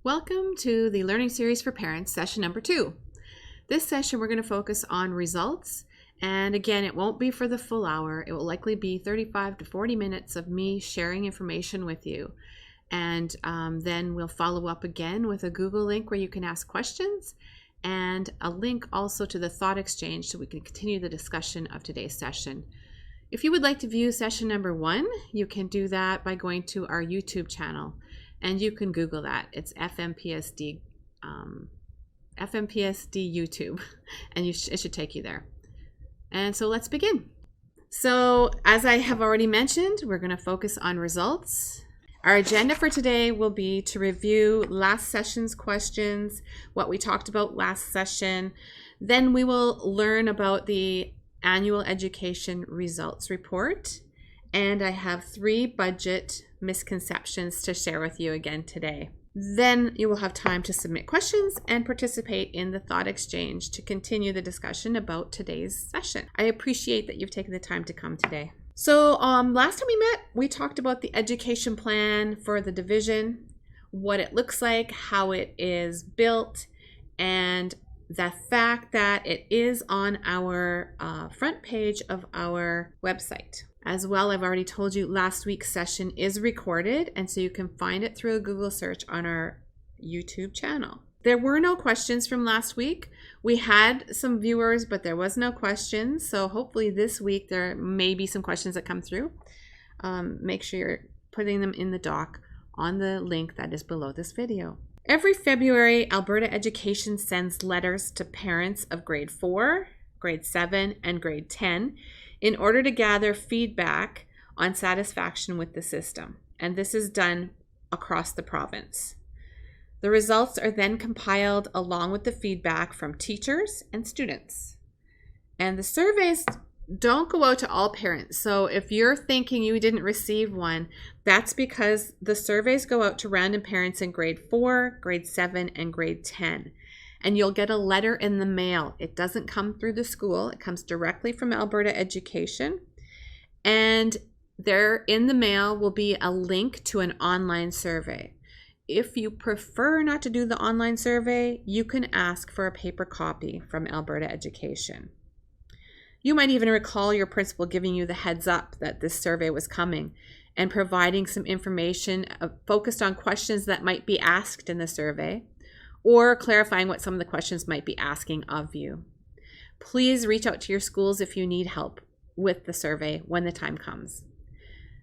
Welcome to the Learning Series for Parents, session number 2. This session we're going to focus on results, and again it won't be for the full hour. It will likely be 35 to 40 minutes of me sharing information with you, and then we'll follow up again with a Google link where you can ask questions and a link also to the thought exchange so we can continue the discussion of today's session. If you would like to view session number 1, you can do that by going to our YouTube channel. And you can Google that. It's FMPSD YouTube, and it should take you there. And so let's begin. So as I have already mentioned, we're going to focus on results. Our agenda for today will be to review last session's questions, what we talked about last session. Then we will learn about the annual education results report. And I have 3 budget misconceptions to share with you again today. Then you will have time to submit questions and participate in the thought exchange to continue the discussion about today's session. I appreciate that you've taken the time to come today. So last time we met, we talked about the education plan for the division, what it looks like, how it is built, and the fact that it is on our front page of our website. As well, I've already told you last week's session is recorded, and so you can find it through a Google search on our YouTube channel. There were no questions from last week. We had some viewers, but there was no questions. So hopefully this week there may be some questions that come through. Make sure you're putting them in the doc on the link that is below this video. Every February, Alberta Education sends letters to parents of grade 4, grade 7, and grade 10 in order to gather feedback on satisfaction with the system. And this is done across the province. The results are then compiled along with the feedback from teachers and students. And the surveys don't go out to all parents. So if you're thinking you didn't receive one, that's because the surveys go out to random parents in grade 4, grade 7, and grade 10. And you'll get a letter in the mail. It doesn't come through the school. It comes directly from Alberta Education. And there in the mail will be a link to an online survey. If you prefer not to do the online survey, you can ask for a paper copy from Alberta Education. You might even recall your principal giving you the heads up that this survey was coming and providing some information focused on questions that might be asked in the survey, or clarifying what some of the questions might be asking of you. Please reach out to your schools if you need help with the survey when the time comes.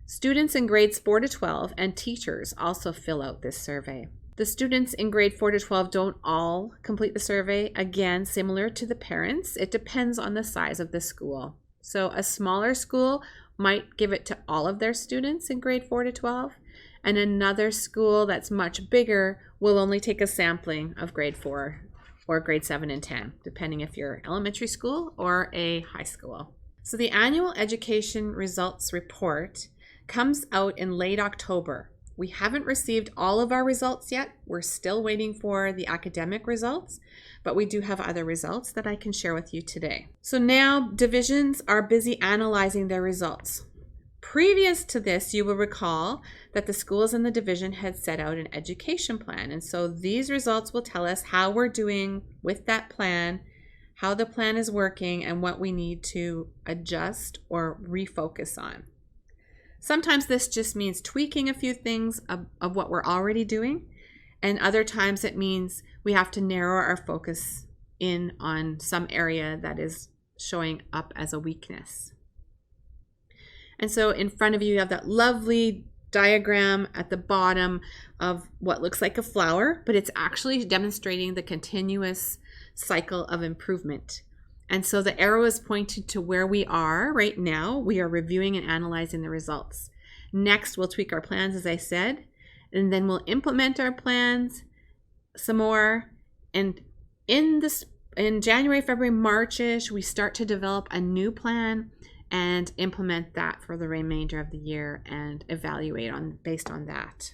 Students in grades 4 to 12 and teachers also fill out this survey. The students in grade 4 to 12 don't all complete the survey. Again, similar to the parents, it depends on the size of the school. So a smaller school might give it to all of their students in grade 4 to 12, and another school that's much bigger will only take a sampling of grade 4 or grade 7 and 10, depending if you're elementary school or a high school. So the annual education results report comes out in late October. We haven't received all of our results yet. We're still waiting for the academic results, but we do have other results that I can share with you today. So now divisions are busy analyzing their results. Previous to this, you will recall that the schools in the division had set out an education plan. And so these results will tell us how we're doing with that plan, how the plan is working, and what we need to adjust or refocus on. Sometimes this just means tweaking a few things of what we're already doing, and other times it means we have to narrow our focus in on some area that is showing up as a weakness. And so in front of you, you have that lovely diagram at the bottom of what looks like a flower, but it's actually demonstrating the continuous cycle of improvement. And so the arrow is pointed to where we are right now. We are reviewing and analyzing the results. Next, we'll tweak our plans, as I said, and then we'll implement our plans some more. And in January, February, March-ish, we start to develop a new plan and implement that for the remainder of the year and evaluate based on that.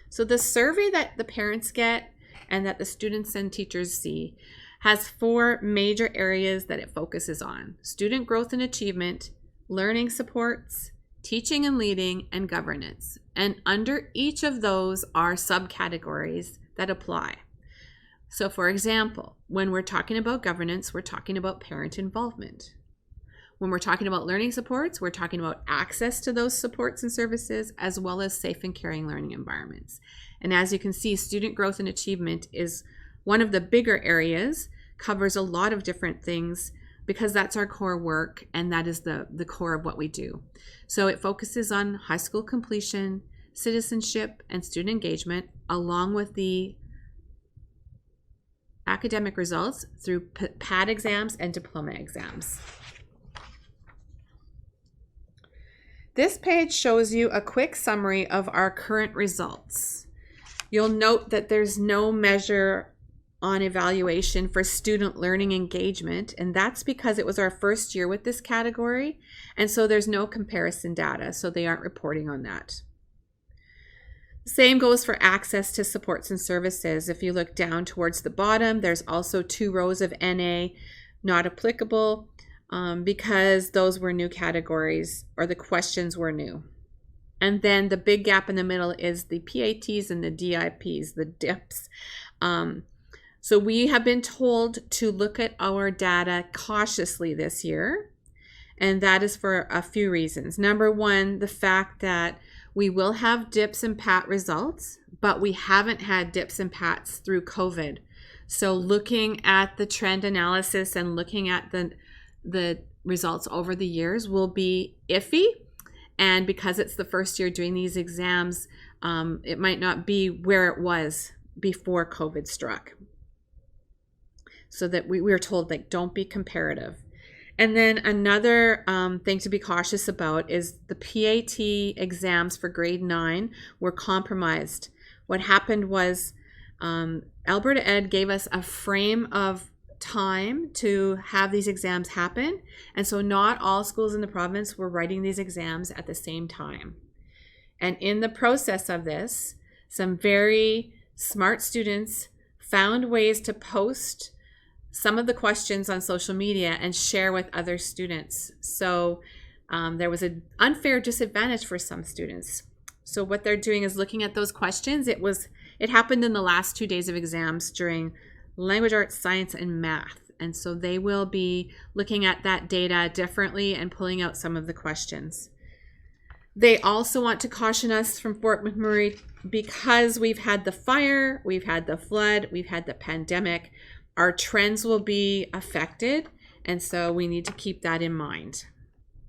So the survey that the parents get and that the students and teachers see has 4 major areas that it focuses on: student growth and achievement, learning supports, teaching and leading, and governance. And under each of those are subcategories that apply. So for example, when we're talking about governance, we're talking about parent involvement. When we're talking about learning supports, we're talking about access to those supports and services, as well as safe and caring learning environments. And as you can see, student growth and achievement is one of the bigger areas, covers a lot of different things, because that's our core work and that is the core of what we do. So it focuses on high school completion, citizenship, and student engagement, along with the academic results through PAD exams and diploma exams. This page shows you a quick summary of our current results. You'll note that there's no measure on evaluation for student learning engagement, and that's because it was our first year with this category, and so there's no comparison data, so they aren't reporting on that. Same goes for access to supports and services. If you look down towards the bottom, there's also 2 rows of NA not applicable because those were new categories, or the questions were new. And then the big gap in the middle is the PATs and the DIPs, the DIPs. So we have been told to look at our data cautiously this year, and that is for a few reasons. Number one, the fact that we will have DIPs and PAT results, but we haven't had DIPs and PATs through COVID. So looking at the trend analysis and looking at the results over the years will be iffy. And because it's the first year doing these exams, it might not be where it was before COVID struck. So that we were told, like, don't be comparative. And then another thing to be cautious about is the PAT exams for grade 9 were compromised. What happened was Alberta Ed gave us a frame of time to have these exams happen. And so not all schools in the province were writing these exams at the same time. And in the process of this, some very smart students found ways to post some of the questions on social media and share with other students. So there was an unfair disadvantage for some students. So what they're doing is looking at those questions. It happened in the last 2 days of exams during language arts, science, and math. And so they will be looking at that data differently and pulling out some of the questions. They also want to caution us from Fort McMurray, because we've had the fire, we've had the flood, we've had the pandemic. Our trends will be affected, and so we need to keep that in mind.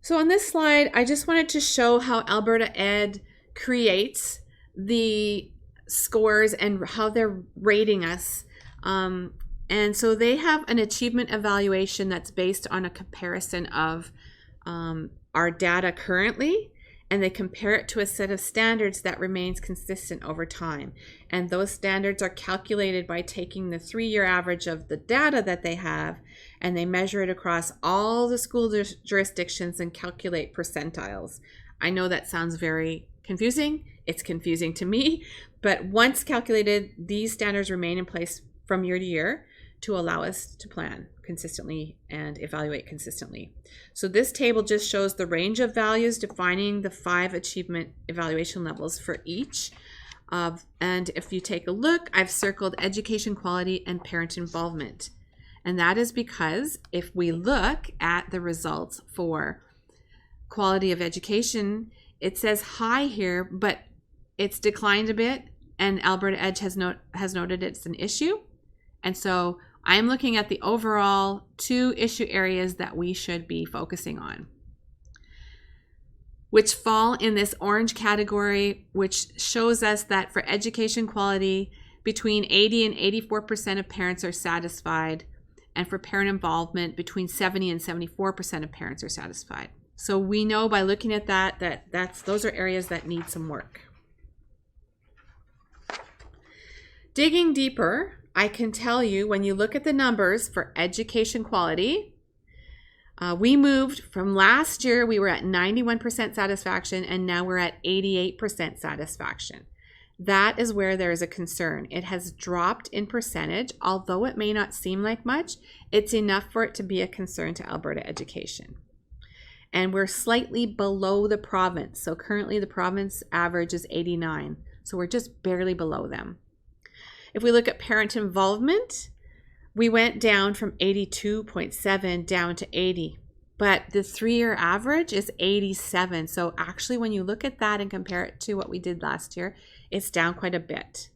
So on this slide, I just wanted to show how Alberta Ed creates the scores and how they're rating us. And so they have an achievement evaluation that's based on a comparison of our data currently, and they compare it to a set of standards that remains consistent over time. And those standards are calculated by taking the 3-year average of the data that they have, and they measure it across all the school jurisdictions and calculate percentiles. I know that sounds very confusing. It's confusing to me, but once calculated, these standards remain in place from year to year to allow us to plan consistently and evaluate consistently. So this table just shows the range of values defining the 5 achievement evaluation levels for each. And if you take a look, I've circled education quality and parent involvement. And that is because if we look at the results for quality of education, it says high here, but it's declined a bit, and Alberta Edge has noted it's an issue. And so I'm looking at the overall 2 issue areas that we should be focusing on, which fall in this orange category, which shows us that for education quality, between 80 and 84% of parents are satisfied, and for parent involvement, between 70 and 74% of parents are satisfied. So we know by looking at that those are areas that need some work. Digging deeper, I can tell you when you look at the numbers for education quality, we moved from last year, we were at 91% satisfaction, and now we're at 88% satisfaction. That is where there is a concern. It has dropped in percentage, although it may not seem like much, it's enough for it to be a concern to Alberta education. and we're slightly below the province. So currently the province average is 89. So we're just barely below them. If we look at parent involvement, we went down from 82.7 down to 80. But the 3-year average is 87. So actually, when you look at that and compare it to what we did last year, it's down quite a bit.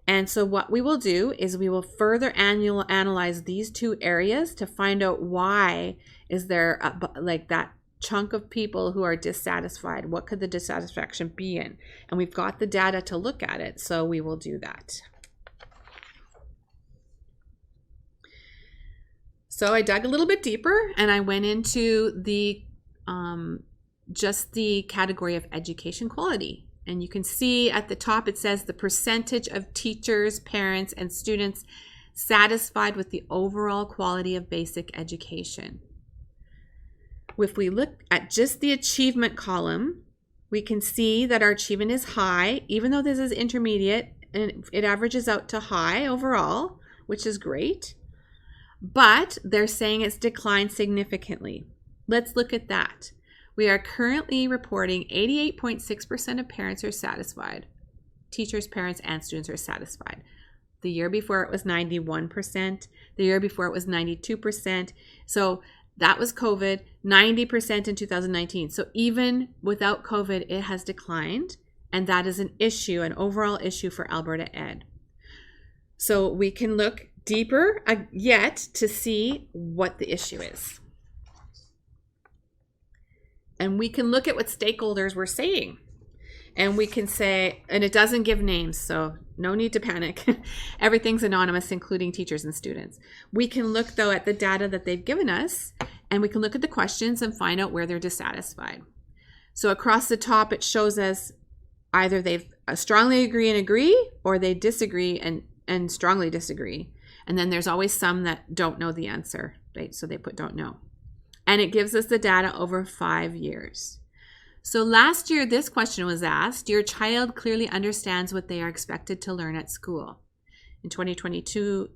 And so what we will do is we will further analyze these two areas to find out why is there like that chunk of people who are dissatisfied. What could the dissatisfaction be in? And we've got the data to look at it, so we will do that. So I dug a little bit deeper and I went into the just the category of education quality. And you can see at the top it says the percentage of teachers, parents, and students satisfied with the overall quality of basic education. If we look at just the achievement column, we can see that our achievement is high, even though this is intermediate, and it averages out to high overall, which is great. But they're saying it's declined significantly. Let's look at that. We are currently reporting 88.6% of parents are satisfied. Teachers, parents, and students are satisfied. The year before it was 91%. The year before it was 92%. So that was COVID, 90% in 2019. So even without COVID, it has declined. And that is an issue, an overall issue for Alberta Ed. So we can look deeper yet to see what the issue is. And we can look at what stakeholders were saying. And we can say, and it doesn't give names, so no need to panic. Everything's anonymous, including teachers and students. We can look, though, at the data that they've given us, and we can look at the questions and find out where they're dissatisfied. So across the top, it shows us either they've strongly agree, or they disagree and strongly disagree. And then there's always some that don't know the answer, right? So they put don't know. And it gives us the data over 5 years. So last year, this question was asked: your child clearly understands what they are expected to learn at school. In 2022,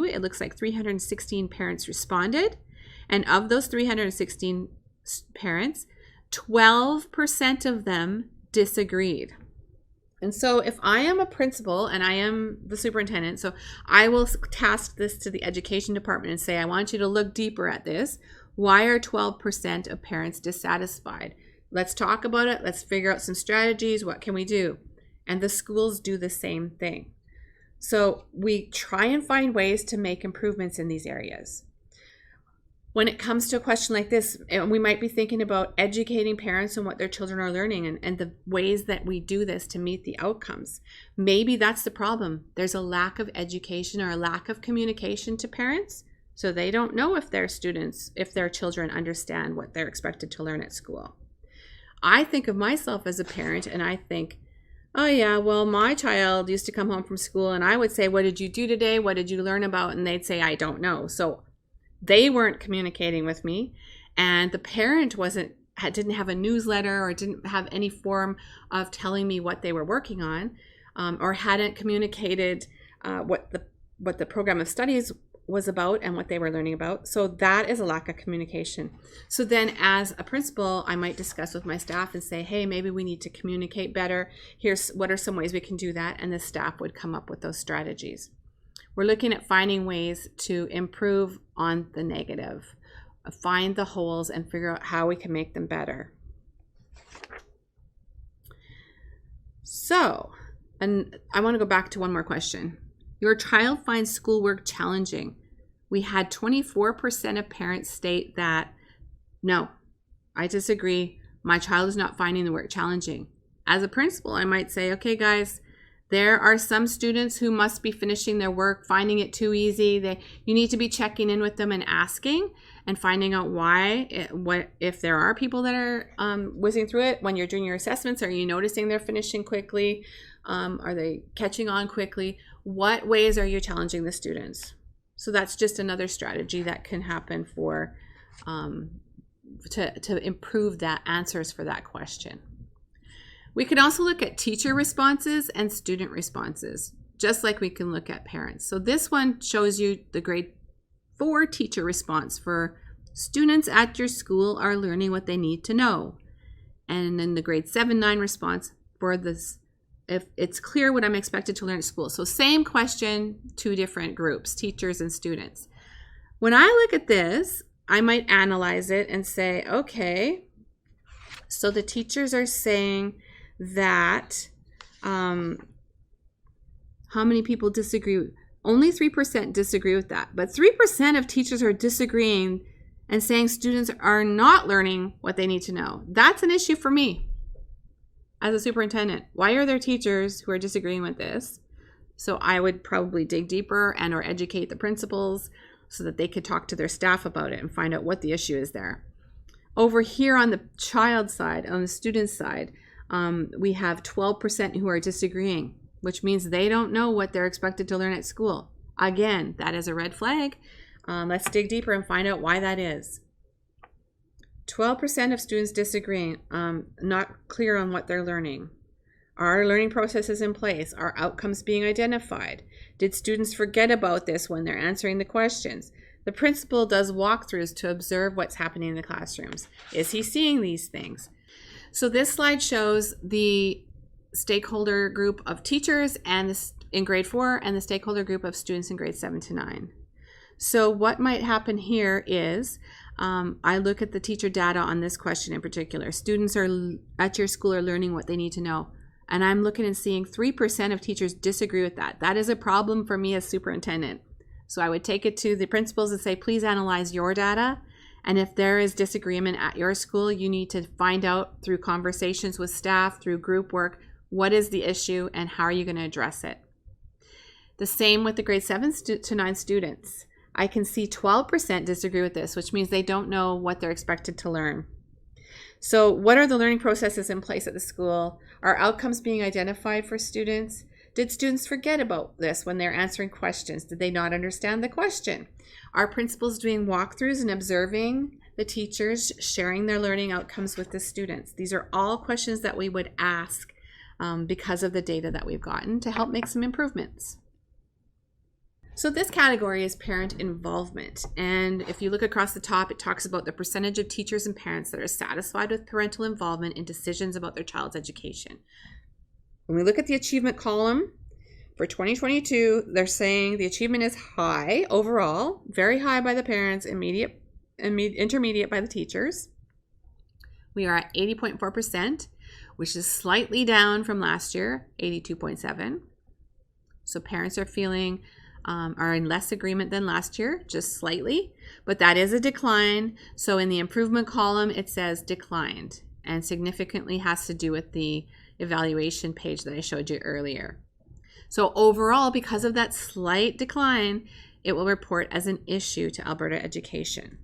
it looks like 316 parents responded. And of those 316 parents, 12% of them disagreed. And so if I am a principal and I am the superintendent, so I will task this to the education department and say, I want you to look deeper at this. Why are 12% of parents dissatisfied? Let's talk about it. Let's figure out some strategies. What can we do? And the schools do the same thing. So we try and find ways to make improvements in these areas. When it comes to a question like this, we might be thinking about educating parents on what their children are learning and the ways that we do this to meet the outcomes. Maybe that's the problem. There's a lack of education or a lack of communication to parents, so they don't know if their students, if their children understand what they're expected to learn at school. I think of myself as a parent and I think, oh yeah, well, my child used to come home from school and I would say, what did you do today? What did you learn about? And they'd say, I don't know. So they weren't communicating with me, and the parent didn't have a newsletter or didn't have any form of telling me what they were working on, or hadn't communicated what the program of studies was about and what they were learning about. So that is a lack of communication. So then as a principal, I might discuss with my staff and say, hey, maybe we need to communicate better. Here's what are some ways we can do that, and the staff would come up with those strategies. We're looking at finding ways to improve on the negative, find the holes, and figure out how we can make them better. So, and I want to go back to one more question. Your child finds schoolwork challenging. We had 24% of parents state that, no, I disagree. My child is not finding the work challenging. As a principal, I might say, okay, guys, there are some students who must be finishing their work, finding it too easy. You need to be checking in with them and asking and finding out why. If there are people that are whizzing through it when you're doing your assessments, are you noticing they're finishing quickly? Are they catching on quickly? What ways are you challenging the students? So that's just another strategy that can happen for to improve that answers for that question. We can also look at teacher responses and student responses, just like we can look at parents. So this one shows you the grade 4 teacher response for Students at your school are learning what they need to know. And then the grade 7-9 response for this, if it's clear what I'm expected to learn at school. So same question, two different groups, teachers and students. When I look at this, I might analyze it and say, okay, so the teachers are saying that, how many people disagree? Only 3% disagree with that. But 3% of teachers are disagreeing and saying students are not learning what they need to know. That's an issue for me as a superintendent. Why are there teachers who are disagreeing with this? So I would probably dig deeper and or educate the principals so that they could talk to their staff about it and find out what the issue is there. Over here on the child side, on the student side, we have 12% who are disagreeing, which means they don't know what they're expected to learn at school. Again, that is a red flag. Let's dig deeper and find out why that is. 12% of students disagreeing, not clear on what they're learning. Are learning processes in place? Are outcomes being identified? Did students forget about this when they're answering the questions? The principal does walkthroughs to observe what's happening in the classrooms. Is he seeing these things? So this slide shows the stakeholder group of teachers and in grade 4 and the stakeholder group of students in grade 7-9. So what might happen here is I look at the teacher data on this question in particular. Students are at your school are learning what they need to know. And I'm looking and seeing 3% of teachers disagree with that. That is a problem for me as superintendent. So I would take it to the principals and say, please analyze your data. And if there is disagreement at your school, you need to find out through conversations with staff, through group work, what is the issue and how are you going to address it? The same with the grade 7-9 students. I can see 12% disagree with this, which means they don't know what they're expected to learn. So what are the learning processes in place at the school? Are outcomes being identified for students? Did students forget about this when they're answering questions? Did they not understand the question? Are principals doing walkthroughs and observing the teachers sharing their learning outcomes with the students? These are all questions that we would ask because of the data that we've gotten to help make some improvements. So this category is parent involvement. And if you look across the top, it talks about the percentage of teachers and parents that are satisfied with parental involvement in decisions about their child's education. When we look at the achievement column for 2022, they're saying the achievement is high overall, very high by the parents, intermediate by the teachers. We are at 80.4%, which is slightly down from last year, 82.7%. So parents are feeling are in less agreement than last year, just slightly, but that is a decline. So in the improvement column, it says declined and significantly has to do with the evaluation page that I showed you earlier. So overall, because of that slight decline, it will report as an issue to Alberta Education.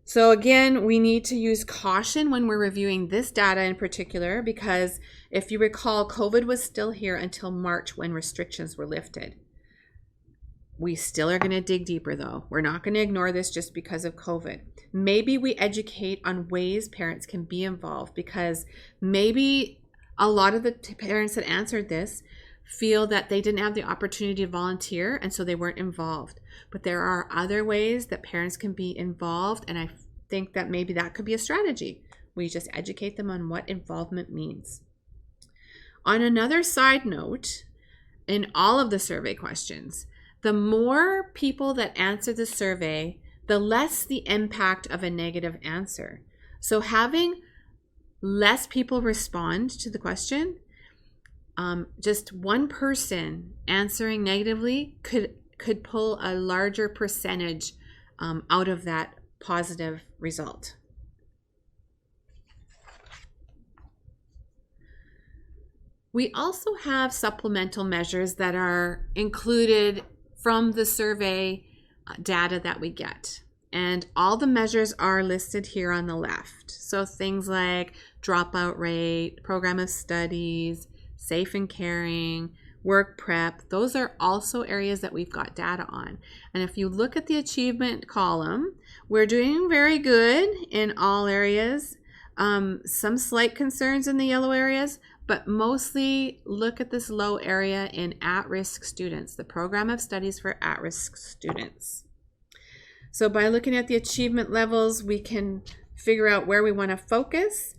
So again, we need to use caution when we're reviewing this data in particular, because if you recall, COVID was still here until March when restrictions were lifted. We still are going to dig deeper though. We're not going to ignore this just because of COVID. Maybe we educate on ways parents can be involved, because maybe a lot of the parents that answered this feel that they didn't have the opportunity to volunteer and so they weren't involved. But there are other ways that parents can be involved, and I think that maybe that could be a strategy. We just educate them on what involvement means. On another side note, in all of the survey questions, the more people that answer the survey, the less the impact of a negative answer. So having less people respond to the question, just one person answering negatively could pull a larger percentage out of that positive result. We also have supplemental measures that are included from the survey data that we get. And all the measures are listed here on the left. So things like dropout rate, program of studies, safe and caring, work prep, those are also areas that we've got data on. And if you look at the achievement column, we're doing very good in all areas. Some slight concerns in the yellow areas, but mostly look at this low area in at-risk students, the program of studies for at-risk students. So by looking at the achievement levels, we can figure out where we want to focus.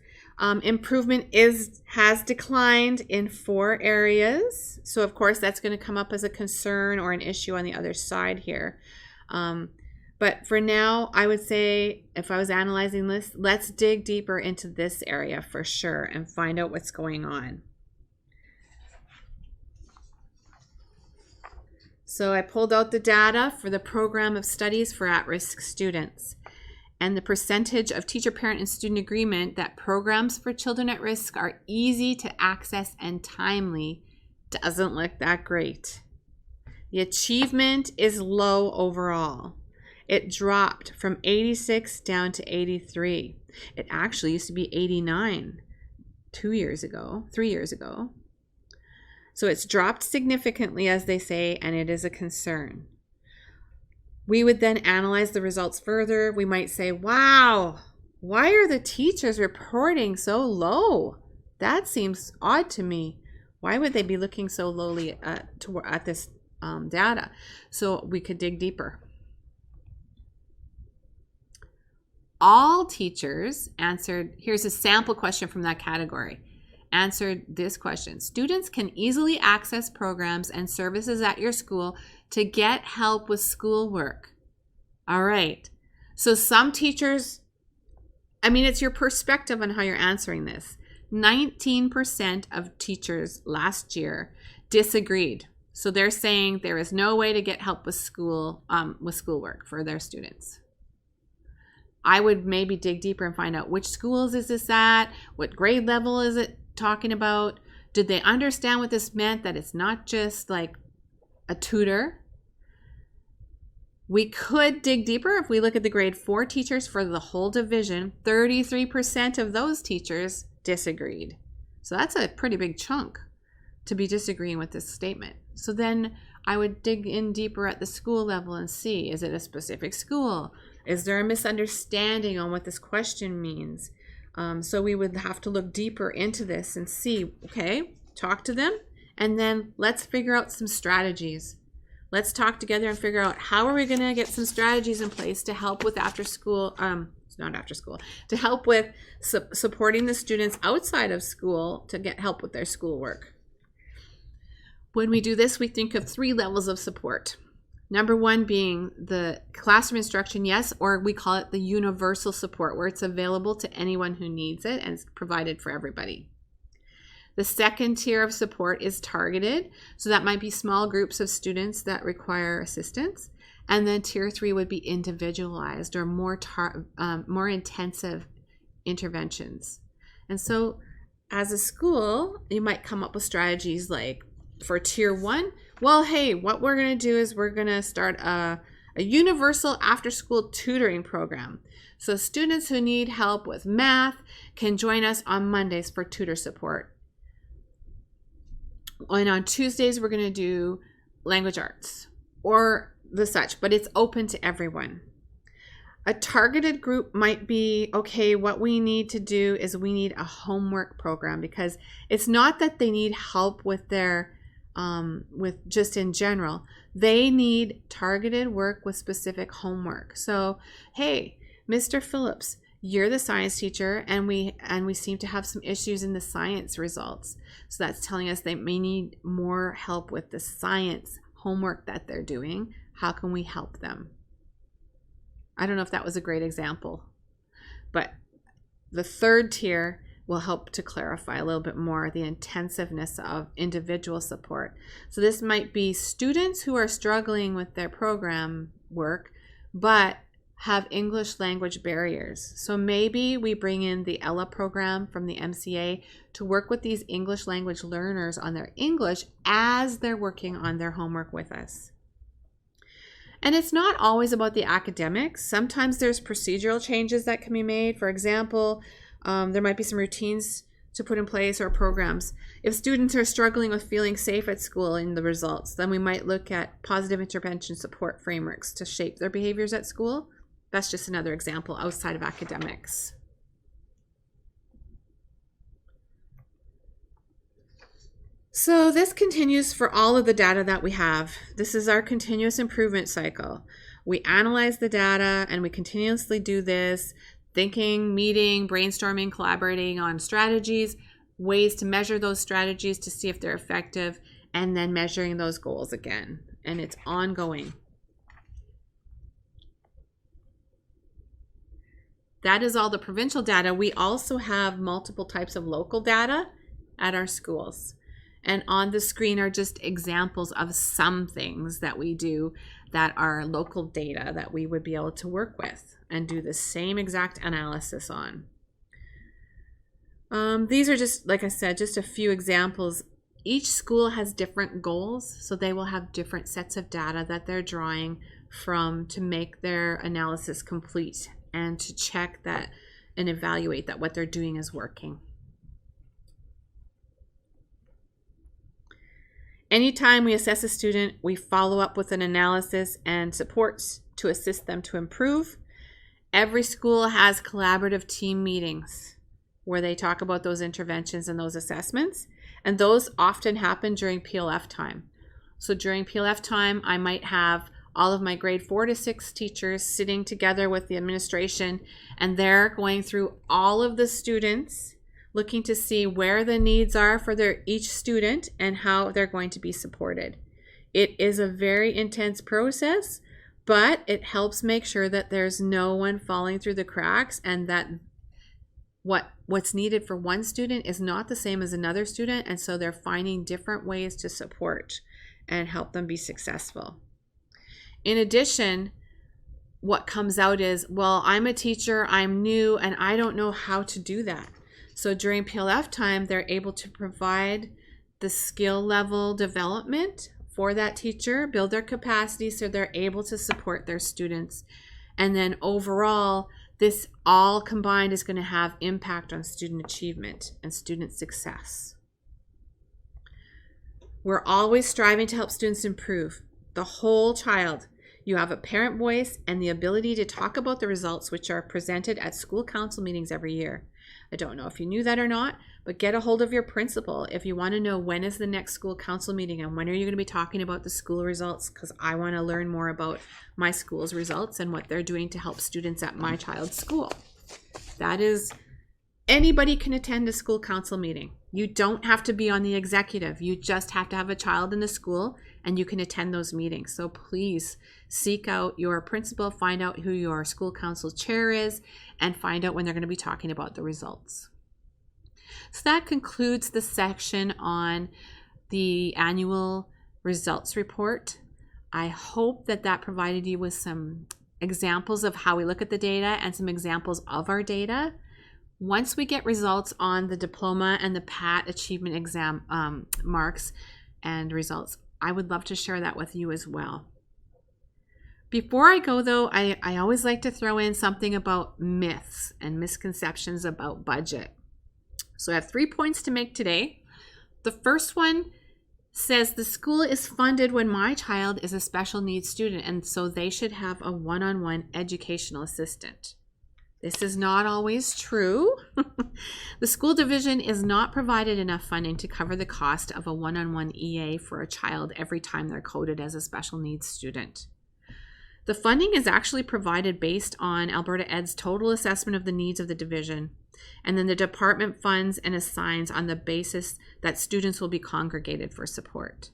Improvement has declined in 4 areas. So of course that's going to come up as a concern or an issue on the other side here. But for now, I would say if I was analyzing this, let's dig deeper into this area for sure and find out what's going on. So I pulled out the data for the program of studies for at-risk students. And the percentage of teacher, parent, and student agreement that programs for children at risk are easy to access and timely doesn't look that great. The achievement is low overall. It dropped from 86 down to 83. It actually used to be 89 3 years ago. So it's dropped significantly, as they say, and it is a concern. We would then analyze the results further. We might say, wow, why are the teachers reporting so low? That seems odd to me. Why would they be looking so lowly at this data? So we could dig deeper. All teachers answered, here's a sample question from that category, answered this question. Students can easily access programs and services at your school to get help with schoolwork. All right. So some teachers, it's your perspective on how you're answering this. 19% of teachers last year disagreed. So they're saying there is no way to get help with schoolwork for their students. I would maybe dig deeper and find out which schools is this at? What grade level is it talking about? Did they understand what this meant, that it's not just like a tutor? We could dig deeper if we look at the grade 4 teachers for the whole division. 33% of those teachers disagreed. So that's a pretty big chunk to be disagreeing with this statement. So then I would dig in deeper at the school level and see, is it a specific school? Is there a misunderstanding on what this question means? So we would have to look deeper into this and see, okay, talk to them, and then let's figure out some strategies. Let's talk together and figure out how are we going to get some strategies in place to help with to help with supporting the students outside of school to get help with their schoolwork. When we do this, we think of 3 levels of support. Number 1 being the classroom instruction, yes, or we call it the universal support, where it's available to anyone who needs it and it's provided for everybody. The second tier of support is targeted, so that might be small groups of students that require assistance. And then tier 3 would be individualized or more intensive interventions. And so as a school, you might come up with strategies like for tier 1, well, hey, what we're going to do is we're going to start a universal after-school tutoring program. So students who need help with math can join us on Mondays for tutor support. And on Tuesdays, we're going to do language arts or the such, but it's open to everyone. A targeted group might be, okay, what we need to do is we need a homework program, because it's not that they need help with their with just in general. They need targeted work with specific homework. So, hey, Mr. Phillips, you're the science teacher, and we seem to have some issues in the science results. So that's telling us they may need more help with the science homework that they're doing. How can we help them? I don't know if that was a great example, but the third tier will help to clarify a little bit more the intensiveness of individual support. So this might be students who are struggling with their program work, but have English language barriers. So maybe we bring in the ELA program from the MCA to work with these English language learners on their English as they're working on their homework with us. And it's not always about the academics. Sometimes there's procedural changes that can be made. For example, there might be some routines to put in place or programs. If students are struggling with feeling safe at school in the results, then we might look at positive intervention support frameworks to shape their behaviors at school. That's just another example outside of academics. So this continues for all of the data that we have. This is our continuous improvement cycle. We analyze the data and we continuously do this, thinking, meeting, brainstorming, collaborating on strategies, ways to measure those strategies to see if they're effective, and then measuring those goals again. And it's ongoing. That is all the provincial data. We also have multiple types of local data at our schools. And on the screen are just examples of some things that we do that are local data that we would be able to work with and do the same exact analysis on. These are just, like I said, just a few examples. Each school has different goals, so they will have different sets of data that they're drawing from to make their analysis complete and to check that and evaluate that what they're doing is working. Anytime we assess a student, we follow up with an analysis and supports to assist them to improve. Every school has collaborative team meetings where they talk about those interventions and those assessments, and those often happen during PLF time. So during PLF time, I might have all of my grade 4 to 6 teachers sitting together with the administration, and they're going through all of the students, looking to see where the needs are for each student and how they're going to be supported. It is a very intense process, but it helps make sure that there's no one falling through the cracks, and that what's needed for one student is not the same as another student, and so they're finding different ways to support and help them be successful. In addition, what comes out is, well, I'm a teacher, I'm new, and I don't know how to do that. So during PLF time, they're able to provide the skill level development for that teacher, build their capacity so they're able to support their students. And then overall, this all combined is going to have impact on student achievement and student success. We're always striving to help students improve the whole child. You have a parent voice and the ability to talk about the results, which are presented at school council meetings every year. I don't know if you knew that or not, but get a hold of your principal if you want to know when is the next school council meeting and when are you going to be talking about the school results, because I want to learn more about my school's results and what they're doing to help students at my child's school. That is, anybody can attend a school council meeting. You don't have to be on the executive. You just have to have a child in the school and you can attend those meetings. So please seek out your principal, find out who your school council chair is, and find out when they're going to be talking about the results. So that concludes the section on the annual results report. I hope that that provided you with some examples of how we look at the data and some examples of our data. Once we get results on the diploma and the PAT achievement exam marks and results, I would love to share that with you as well. Before I go though, I always like to throw in something about myths and misconceptions about budget. So I have 3 points to make today. The first one says the school is funded when my child is a special needs student, and so they should have a one-on-one educational assistant. This is not always true. The school division is not provided enough funding to cover the cost of a one-on-one EA for a child every time they're coded as a special needs student. The funding is actually provided based on Alberta Ed's total assessment of the needs of the division, and then the department funds and assigns on the basis that students will be congregated for support.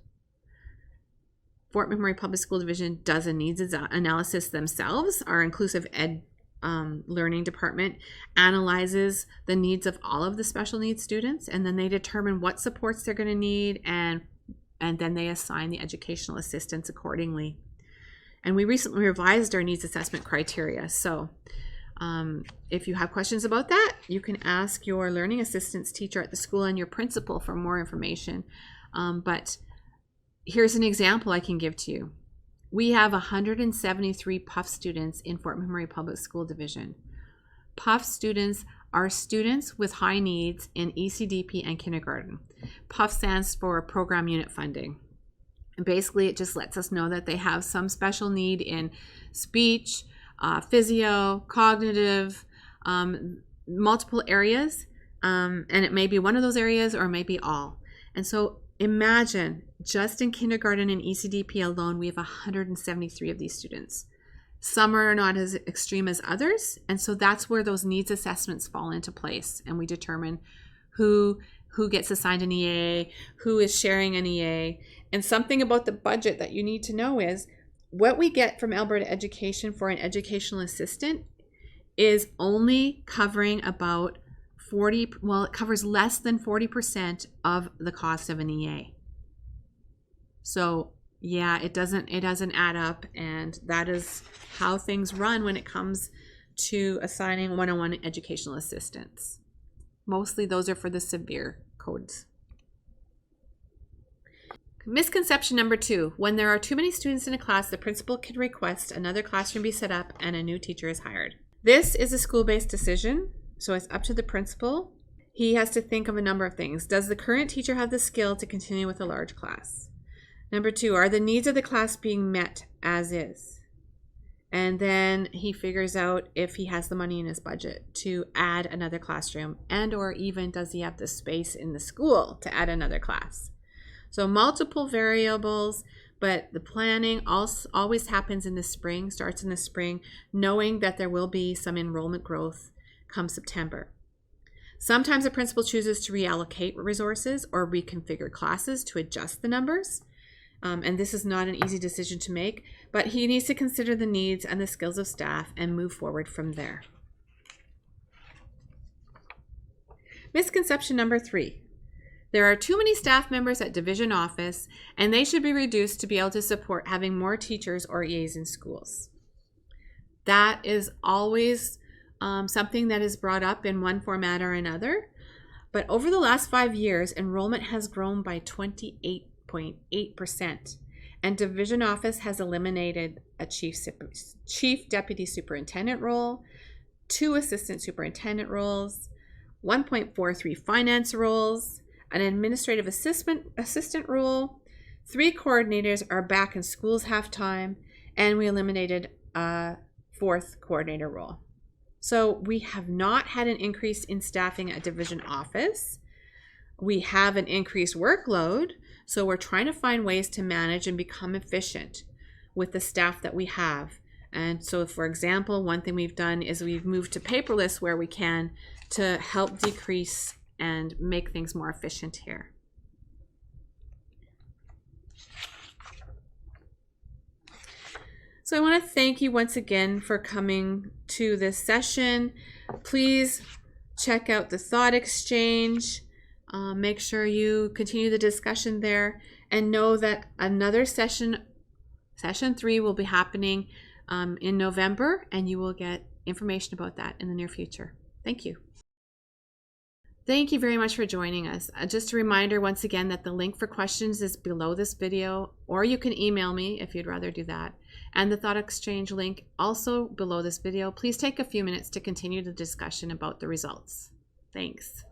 Fort McMurray Public School Division does a needs analysis themselves. Our inclusive ed learning department analyzes the needs of all of the special needs students, and then they determine what supports they're going to need, and then they assign the educational assistants accordingly. And we recently revised our needs assessment criteria. So if you have questions about that, you can ask your learning assistance teacher at the school and your principal for more information. But here's an example I can give to you. We have 173 PUF students in Fort McMurray Public School Division. PUF students are students with high needs in ECDP and kindergarten. PUF stands for Program Unit Funding. And basically, it just lets us know that they have some special need in speech, physio, cognitive, multiple areas. And it may be one of those areas or it may be all. And so imagine just in kindergarten and ECDP alone, we have 173 of these students. Some are not as extreme as others, and so that's where those needs assessments fall into place, and we determine who gets assigned an EA, who is sharing an EA. And something about the budget that you need to know is what we get from Alberta Education for an educational assistant is only covering about it covers less than 40% of the cost of an EA. So yeah, it doesn't add up, and that is how things run when it comes to assigning one-on-one educational assistants. Mostly those are for the severe codes. Misconception number 2, when there are too many students in a class, the principal can request another classroom be set up and a new teacher is hired. This is a school-based decision, so it's up to the principal. He has to think of a number of things. Does the current teacher have the skill to continue with a large class? Number 2, are the needs of the class being met as is? And then he figures out if he has the money in his budget to add another classroom, and or even does he have the space in the school to add another class? So multiple variables, but the planning always happens in the spring, starts in the spring, knowing that there will be some enrollment growth come September. Sometimes the principal chooses to reallocate resources or reconfigure classes to adjust the numbers. And this is not an easy decision to make, but he needs to consider the needs and the skills of staff and move forward from there. Misconception number 3. There are too many staff members at division office, and they should be reduced to be able to support having more teachers or EAs in schools. That is always something that is brought up in one format or another. But over the last 5 years, enrollment has grown by 28.8%, and division office has eliminated a chief deputy superintendent role, 2 assistant superintendent roles, 1.43 finance roles, an administrative assistant role, 3 coordinators are back in schools half-time, and we eliminated a 4th coordinator role. So we have not had an increase in staffing at division office. We have an increased workload, so we're trying to find ways to manage and become efficient with the staff that we have. And so, for example, one thing we've done is we've moved to paperless where we can to help decrease and make things more efficient here. So I want to thank you once again for coming to this session. Please check out the thought exchange. Make sure you continue the discussion there, and know that another session 3 will be happening in November, and you will get information about that in the near future. Thank you. Thank you very much for joining us. Just a reminder once again that the link for questions is below this video, or you can email me if you'd rather do that. And the thought exchange link also below this video. Please take a few minutes to continue the discussion about the results. Thanks.